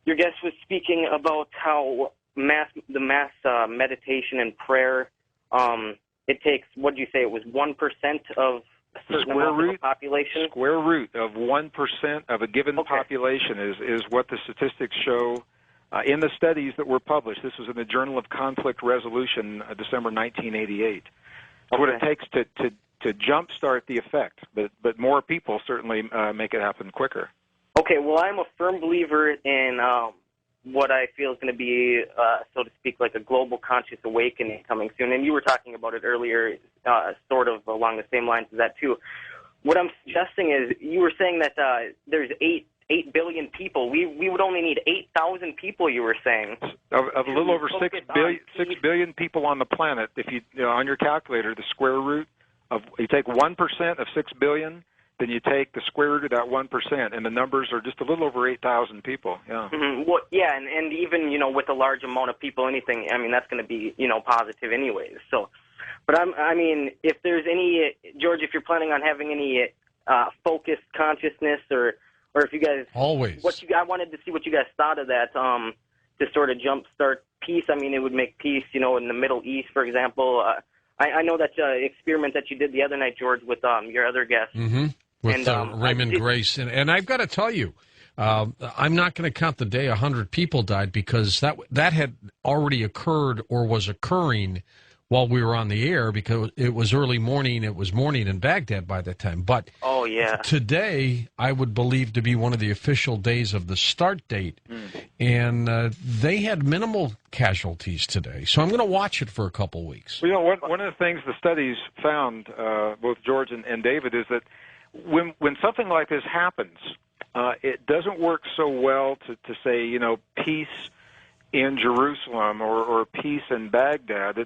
your guest was speaking about how the mass meditation and prayer, it takes, what did you say, it was 1% of a certain amount of a population? Square root of 1% of a given population is what the statistics show in the studies that were published. This was in the Journal of Conflict Resolution, December 1988. That's what it takes to jumpstart the effect, but more people certainly make it happen quicker. Okay, well, I'm a firm believer in what I feel is going to be, so to speak, like a global conscious awakening coming soon. And you were talking about it earlier, sort of along the same lines as that, too. What I'm suggesting is, you were saying that there's 8 billion people. We would only need 8,000 people, you were saying. Of a little over 6 billion people on the planet, if you on your calculator, the square root of, you take 1% of 6 billion, then you take the square root of that 1%, and the numbers are just a little over 8,000 people. Yeah. Mm-hmm. Well, yeah, and even, with a large amount of people, anything, that's going to be, positive anyways. So, but I mean, if there's any, George, if you're planning on having any focused consciousness, or if you guys always, I wanted to see what you guys thought of that, to sort of jumpstart peace. It would make peace, in the Middle East, for example. I know that experiment that you did the other night, George, with your other guest. Mm-hmm. With Raymond Grace. And I've got to tell you, I'm not going to count the day 100 people died, because that had already occurred or was occurring while we were on the air, because it was early morning. It was morning in Baghdad by that time. But today, I would believe to be one of the official days of the start date. And they had minimal casualties today. So I'm going to watch it for a couple weeks. Well, one of the things the studies found, both George and David, is that when something like this happens, it doesn't work so well to say, peace in Jerusalem or peace in Baghdad.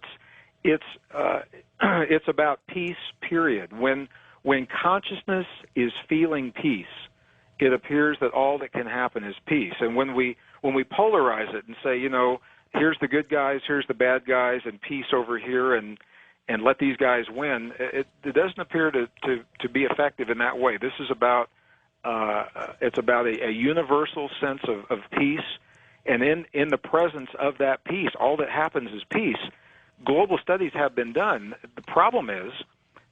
It's about peace, period. When consciousness is feeling peace, it appears that all that can happen is peace. And when we polarize it and say, here's the good guys, here's the bad guys, and peace over here, and let these guys win, it doesn't appear to be effective in that way. This is about it's about a universal sense of peace, and in the presence of that peace, all that happens is peace. Global studies have been done. The problem is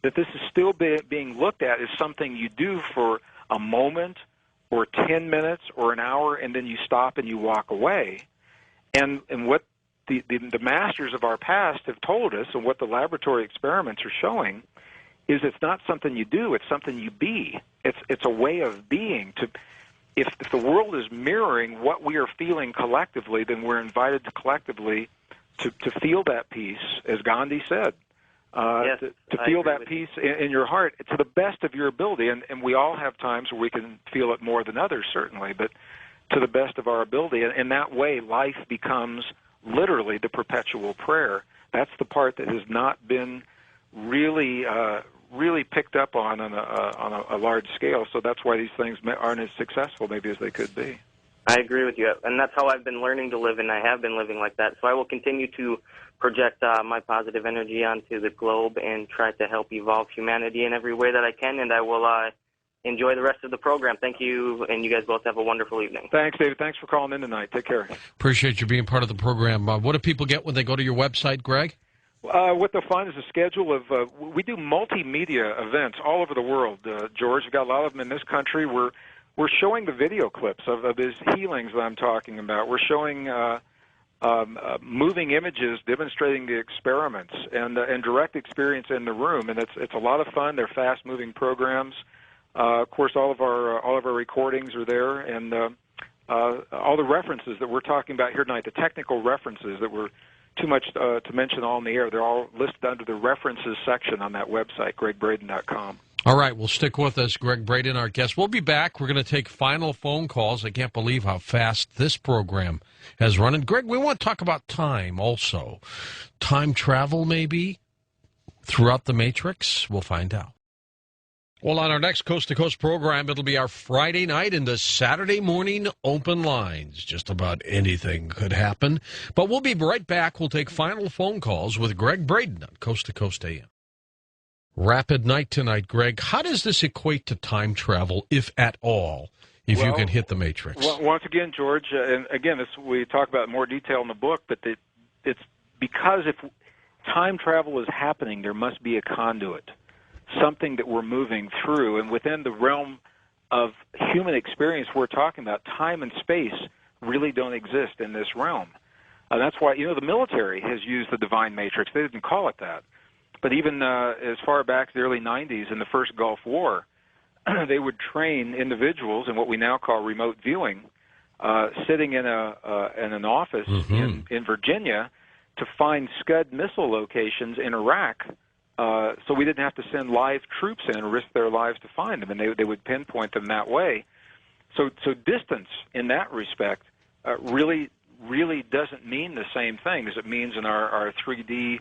that this is still being looked at as something you do for a moment or 10 minutes or an hour, and then you stop and you walk away. And what the masters of our past have told us, and what the laboratory experiments are showing, is it's not something you do, it's something you be. It's a way of being. If the world is mirroring what we are feeling collectively, then we're invited to collectively to feel that peace, as Gandhi said, to feel that peace in your heart to the best of your ability. And we all have times where we can feel it more than others, certainly, but to the best of our ability. And in that way, life becomes literally the perpetual prayer. That's the part that has not been really picked up on a large scale. So that's why these things aren't as successful maybe as they could be. I agree with you, and that's how I've been learning to live, and I have been living like that. So I will continue to project my positive energy onto the globe and try to help evolve humanity in every way that I can, and I will enjoy the rest of the program. Thank you, and you guys both have a wonderful evening. Thanks, David. Thanks for calling in tonight. Take care. Appreciate you being part of the program. What do people get when they go to your website, Greg? What they'll find is a schedule of, we do multimedia events all over the world, George. We've got a lot of them in this country. We're showing the video clips of these healings that I'm talking about. We're showing moving images demonstrating the experiments and direct experience in the room, and it's a lot of fun. They're fast-moving programs. Of course, all of our recordings are there, and all the references that we're talking about here tonight, the technical references that were too much to mention all in the air, they're all listed under the references section on that website, GreggBraden.com. All right, well, stick with us. Gregg Braden, our guest. We'll be back. We're going to take final phone calls. I can't believe how fast this program has run. And, Greg, we want to talk about time also. Time travel, maybe, throughout the Matrix? We'll find out. Well, on our next Coast to Coast program, it'll be our Friday night into Saturday morning open lines. Just about anything could happen. But we'll be right back. We'll take final phone calls with Gregg Braden on Coast to Coast AM. Rapid night tonight, Greg. How does this equate to time travel, if at all, if you can hit the matrix? Well, once again, George, and again, we talk about in more detail in the book, but it's because if time travel is happening, there must be a conduit, something that we're moving through, and within the realm of human experience we're talking about, time and space really don't exist in this realm. That's why, the military has used the divine matrix. They didn't call it that. But even as far back as the early 90s in the first Gulf War, they would train individuals in what we now call remote viewing, sitting in an office in Virginia to find Scud missile locations in Iraq, so we didn't have to send live troops in and risk their lives to find them, and they would pinpoint them that way. So distance in that respect really doesn't mean the same thing as it means in our 3D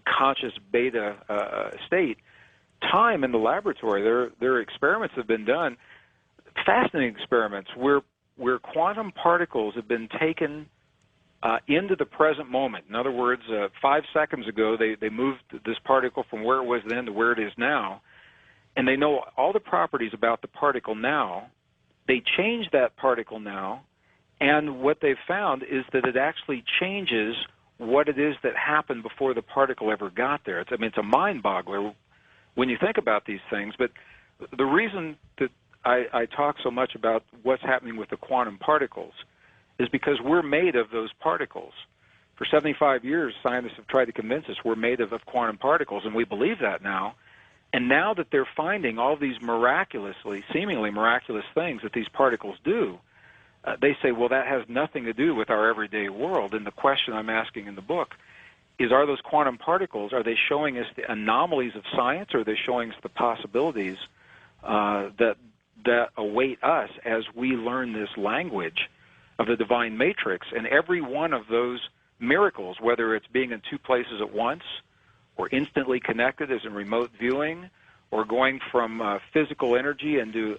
conscious beta state. Time in the laboratory, there are experiments that have been done, fascinating experiments where quantum particles have been taken into the present moment. In other words, 5 seconds ago, they moved this particle from where it was then to where it is now, and they know all the properties about the particle now. They change that particle now, and what they've found is that it actually changes what it is that happened before the particle ever got there. It's a mind-boggler when you think about these things, but the reason that I talk so much about what's happening with the quantum particles is because we're made of those particles. For 75 years, scientists have tried to convince us we're made of quantum particles, and we believe that now. And now that they're finding all these seemingly miraculous things that these particles do, they say, well, that has nothing to do with our everyday world. And the question I'm asking in the book is, are those quantum particles, are they showing us the anomalies of science, or are they showing us the possibilities that await us as we learn this language of the divine matrix? And every one of those miracles, whether it's being in two places at once, or instantly connected as in remote viewing, or going from physical energy into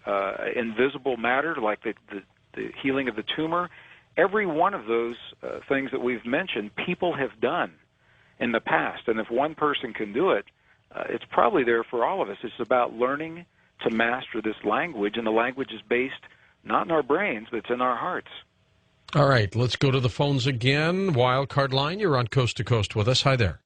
invisible matter, like the healing of the tumor, every one of those things that we've mentioned, people have done in the past. And if one person can do it, it's probably there for all of us. It's about learning to master this language, and the language is based not in our brains, but it's in our hearts. All right, let's go to the phones again. Wildcard line, you're on Coast to Coast with us. Hi there.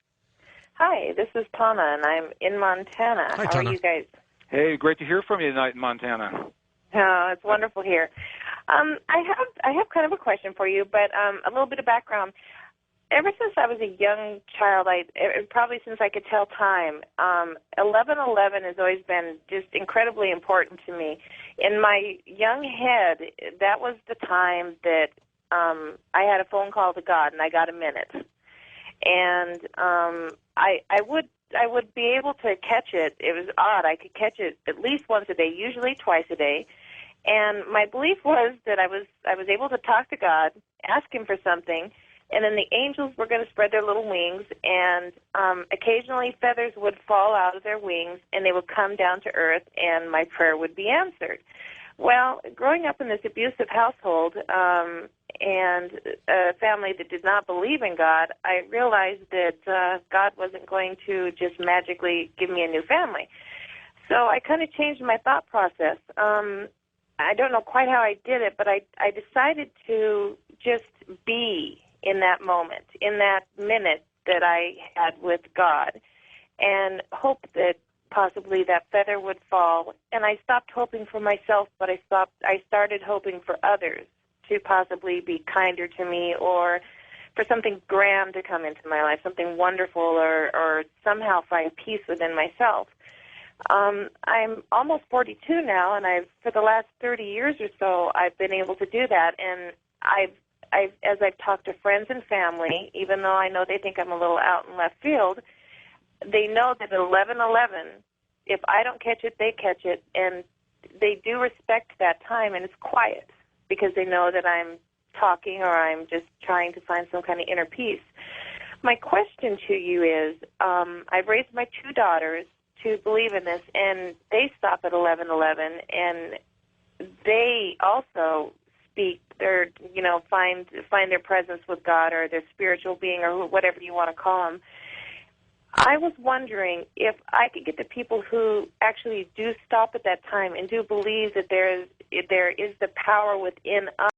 Hi, this is Tana, and I'm in Montana. Hi, How Tana. are you guys? Hey, great to hear from you tonight in Montana. Oh, it's wonderful here. I have kind of a question for you, but a little bit of background. Ever since I was a young child, probably since I could tell time, 11:11 has always been just incredibly important to me. In my young head, that was the time that I had a phone call to God, and I got a minute. And I would be able to catch it. It was odd. I could catch it at least once a day, usually twice a day. And my belief was that I was able to talk to God, ask Him for something, and then the angels were going to spread their little wings, and occasionally feathers would fall out of their wings, and they would come down to earth, and my prayer would be answered. Well, growing up in this abusive household and a family that did not believe in God, I realized that God wasn't going to just magically give me a new family. So I kind of changed my thought process. I don't know quite how I did it, but I decided to just be in that moment, in that minute that I had with God, and hope that possibly that feather would fall. And I stopped hoping for myself, but I started hoping for others to possibly be kinder to me, or for something grand to come into my life, something wonderful, or somehow find peace within myself. I'm almost 42 now, and for the last 30 years or so, I've been able to do that. And as I've talked to friends and family, even though I know they think I'm a little out in left field, they know that at 11:11, if I don't catch it, they catch it, and they do respect that time, and it's quiet because they know that I'm talking or I'm just trying to find some kind of inner peace. My question to you is, I've raised my two daughters to believe in this, and they stop at 11:11, and they also speak their, find their presence with God or their spiritual being or whatever you want to call them. I was wondering if I could get the people who actually do stop at that time and do believe that there there is the power within us